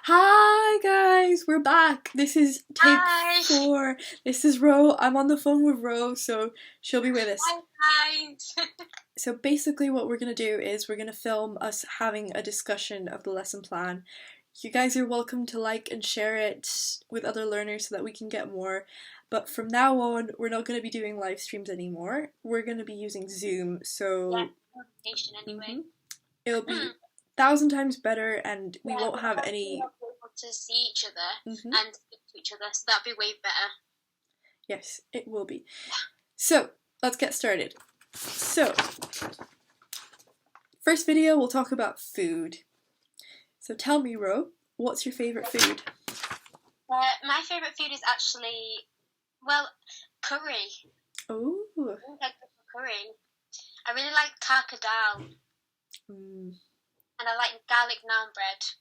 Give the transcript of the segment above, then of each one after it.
Hi guys, we're back. This is take Hi. 4. This is Ro. I'm on the phone with Ro, so she'll be with us. Hi, guys. So basically what we're going to do is we're going to film us having a discussion of the lesson plan. You guys are welcome to like and share it with other learners so that we can get more. But from now on, we're not going to be doing live streams anymore. We're going to be using Zoom, Yeah, so anyway. it'll be 1,000 times better and we Yeah, won't have we'll any... be able to see each other Mhm. and speak to each other, so that'd be way better. Yes, it will be. So, let's get started. So, first video we'll talk about food. So tell me, Ro, what's your favourite food? My favourite food is actually, well, curry. Oh. I think I'd go for curry. I really like karkadal, and I like garlic naan bread.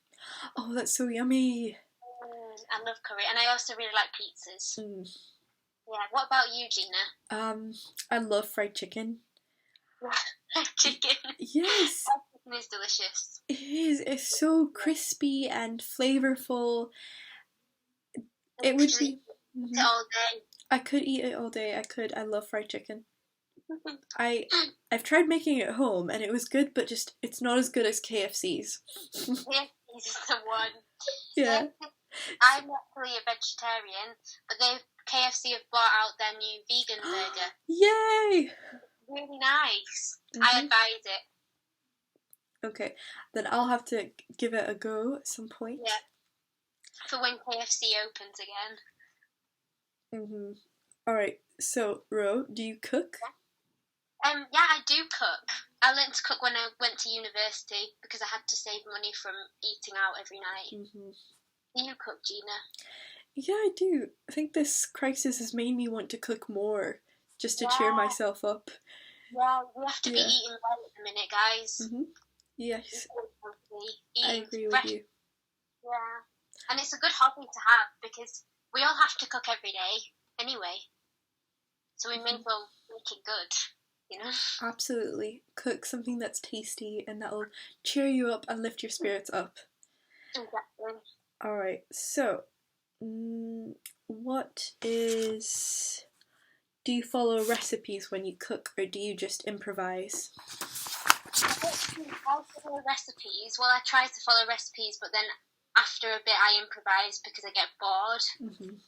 Oh, that's so yummy. I love curry, and I also really like pizzas. Yeah, what about you, Gina? I love fried chicken. Chicken. Yes. Chicken is delicious. It is. It's so crispy and flavourful. It would be... Eat it all day. I could eat it all day. I could. I love fried chicken. I've tried making it at home and it was good, but just it's not as good as KFC's. KFC's is the one. Yeah. I'm actually a vegetarian, but KFC have brought out their new vegan burger. Yay! Really nice. I advise it. Okay, then I'll have to give it a go at some point. Yeah. For when KFC opens again. Alright, so Ro, do you cook? Yeah, I do cook. I learned to cook when I went to university because I had to save money from eating out every night. Do you cook, Gina? Yeah, I do. I think this crisis has made me want to cook more, just to cheer myself up. Yeah, we have to be eating well at the minute, guys. Yes, I agree with you. Yeah, and it's a good hobby to have because we all have to cook every day anyway, so we may as well make it good, you know? Absolutely. Cook something that's tasty and that'll cheer you up and lift your spirits up. Exactly. Alright, so, do you follow recipes when you cook or do you just improvise? I follow recipes. Well, I try to follow recipes, but then after a bit I improvise because I get bored and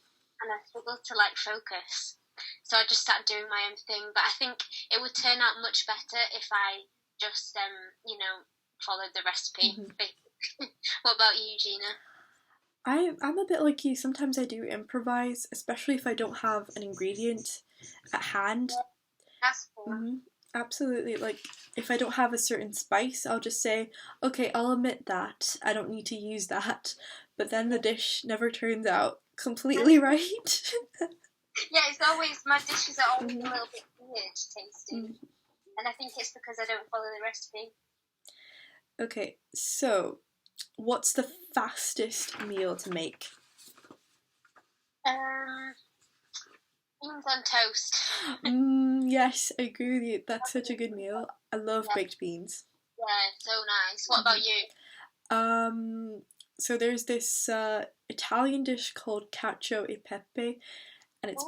I struggle to focus. So I just start doing my own thing. But I think it would turn out much better if I just, followed the recipe. What about you, Gina? I'm a bit like you. Sometimes I do improvise, especially if I don't have an ingredient at hand. Yeah, that's cool. Absolutely. Like, if I don't have a certain spice, I'll just say, okay, I'll omit that. I don't need to use that. But then the dish never turns out completely right. Yeah, it's always, my dishes are always a little bit weird tasting. And I think it's because I don't follow the recipe. Okay, so what's the fastest meal to make? Beans on toast. Yes, I agree with you. That's such a good meal. I love baked beans. Yeah, so nice. What about you? So there's this Italian dish called cacio e pepe, and it's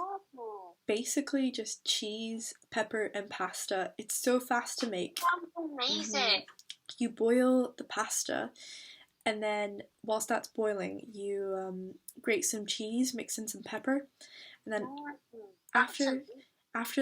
basically just cheese, pepper, and pasta. It's so fast to make. Sounds amazing. You boil the pasta, and then whilst that's boiling, you grate some cheese, mix in some pepper, and then after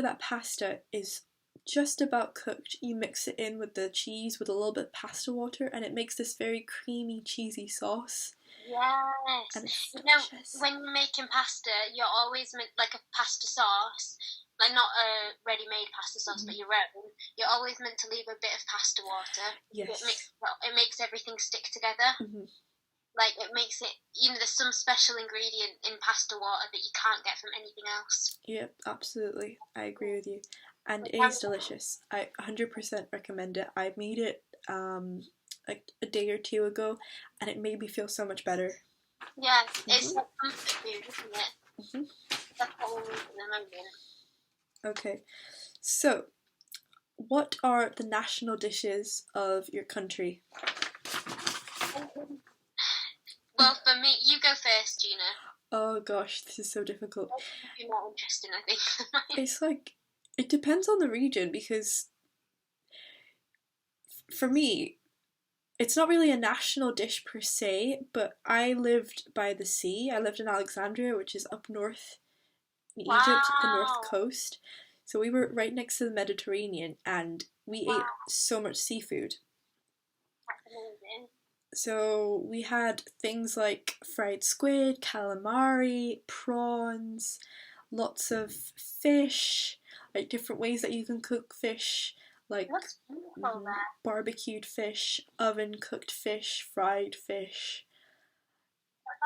that pasta is just about cooked, you mix it in with the cheese with a little bit of pasta water, and it makes this very creamy, cheesy sauce. Yes. And it's delicious. When you're making pasta, you're always meant like a pasta sauce, like not a ready-made pasta sauce, but your own. You're always meant to leave a bit of pasta water. Yes. It makes everything stick together. Like, it makes it, there's some special ingredient in pasta water that you can't get from anything else. Yep, absolutely. I agree with you. And it is delicious. I 100% recommend it. I made it like a day or two ago, and it made me feel so much better. Yeah, it's like comfort food, isn't it? That's what we need in the moment. Okay, so what are the national dishes of your country? Well, You go first, Gina. Oh gosh, this is so difficult. It'll be more interesting, I think. It's like, it depends on the region, because for me, it's not really a national dish per se, but I lived by the sea. I lived in Alexandria, which is up north in Egypt, the north coast. So we were right next to the Mediterranean, and we ate so much seafood. That's amazing. So we had things like fried squid, calamari, prawns, lots of fish, like different ways that you can cook fish, like barbecued fish, oven cooked fish, fried fish. That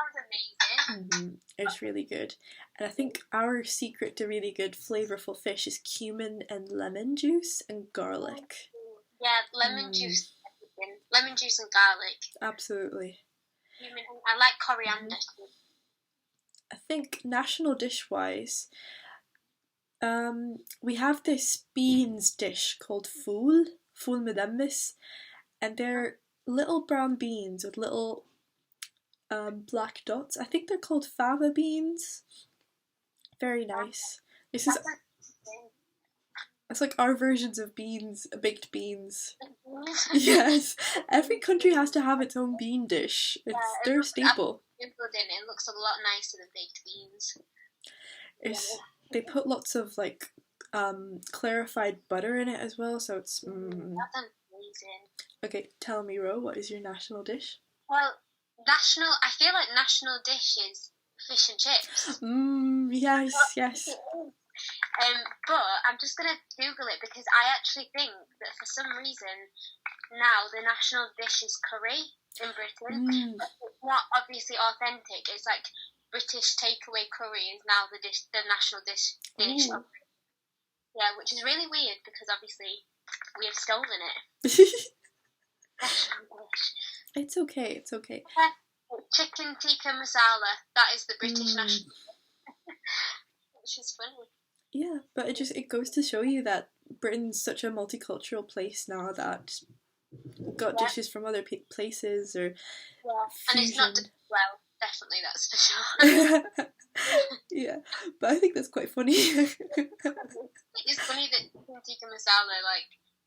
sounds amazing. It's really good. And I think our secret to really good flavorful fish is cumin and lemon juice and garlic. Yeah, lemon juice. Lemon juice and garlic. Absolutely. I like coriander. I think national dish wise, we have this beans dish called ful medembis, and they're little brown beans with little black dots. I think they're called fava beans. Very nice. It's like our versions of beans, baked beans. Yes, every country has to have its own bean dish. They're a staple. It looks a lot nicer than baked beans. They put lots of like clarified butter in it as well, so it's. That's amazing. Okay, tell me, Ro, what is your national dish? Well, I feel like national dish is fish and chips. Yes. But I'm just going to Google it because I actually think that for some reason now the national dish is curry in Britain. It's not obviously authentic. It's like British takeaway curry is now the national dish. Yeah, which is really weird because obviously we have stolen it. It's okay. Chicken tikka masala. That is the British national dish. Which is funny. Yeah, but it goes to show you that Britain's such a multicultural place now that we've got dishes from other places or and it's not definitely, that's for sure. Yeah, but I think that's quite funny. It's funny that chicken tikka masala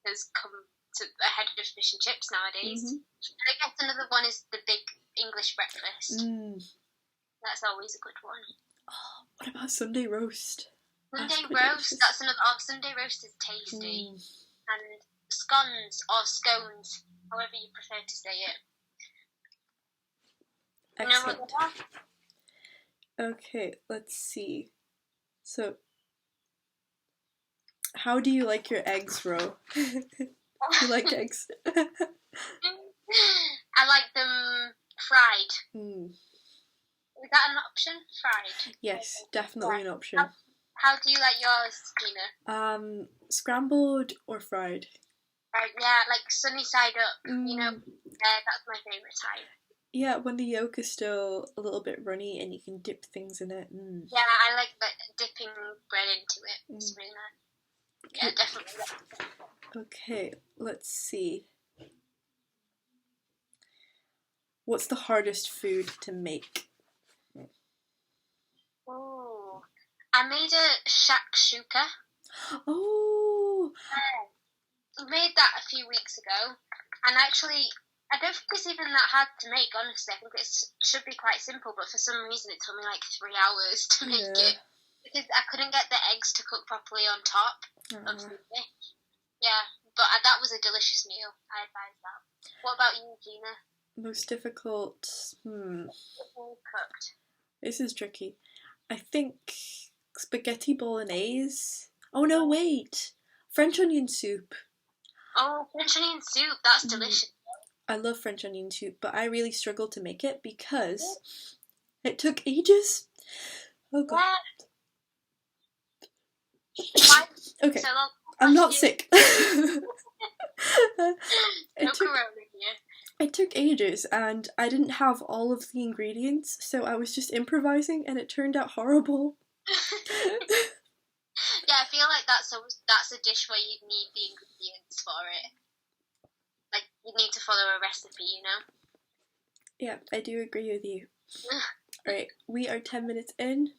has come to ahead of fish and chips nowadays. I guess another one is the big English breakfast. That's always a good one. Oh, what about Sunday roast? Sunday roast, that's another. Sunday roast is tasty. And scones or scones, however you prefer to say it. Excellent. Okay, let's see. So, how do you like your eggs, Ro? You like eggs? I like them fried. Is that an option? Fried? Yes, definitely an option. How do you like yours, Gina? Scrambled or fried? Fried, yeah, like sunny side up, that's my favourite type. Yeah, when the yolk is still a little bit runny and you can dip things in it. Yeah, I like dipping bread into it. It's really nice. Yeah, definitely. Okay, let's see. What's the hardest food to make? Oh, I made a shakshuka. Oh! I made that a few weeks ago, and actually, I don't think it's even that hard to make, honestly. I think it should be quite simple, but for some reason it took me like 3 hours to make it. Because I couldn't get the eggs to cook properly on top of the dish. Yeah, but that was a delicious meal. I advise that. What about you, Gina? Most difficult? Cooked. This is tricky. I think spaghetti bolognese. Oh no, wait! French onion soup. Oh, French onion soup. That's delicious. I love French onion soup, but I really struggled to make it because it took ages. Oh god. Okay, So I'm not sick. It took ages, and I didn't have all of the ingredients, so I was just improvising, and it turned out horrible. Yeah, I feel like that's a dish where you need the ingredients for it. Like, you need to follow a recipe, Yeah, I do agree with you. Alright, we are 10 minutes in.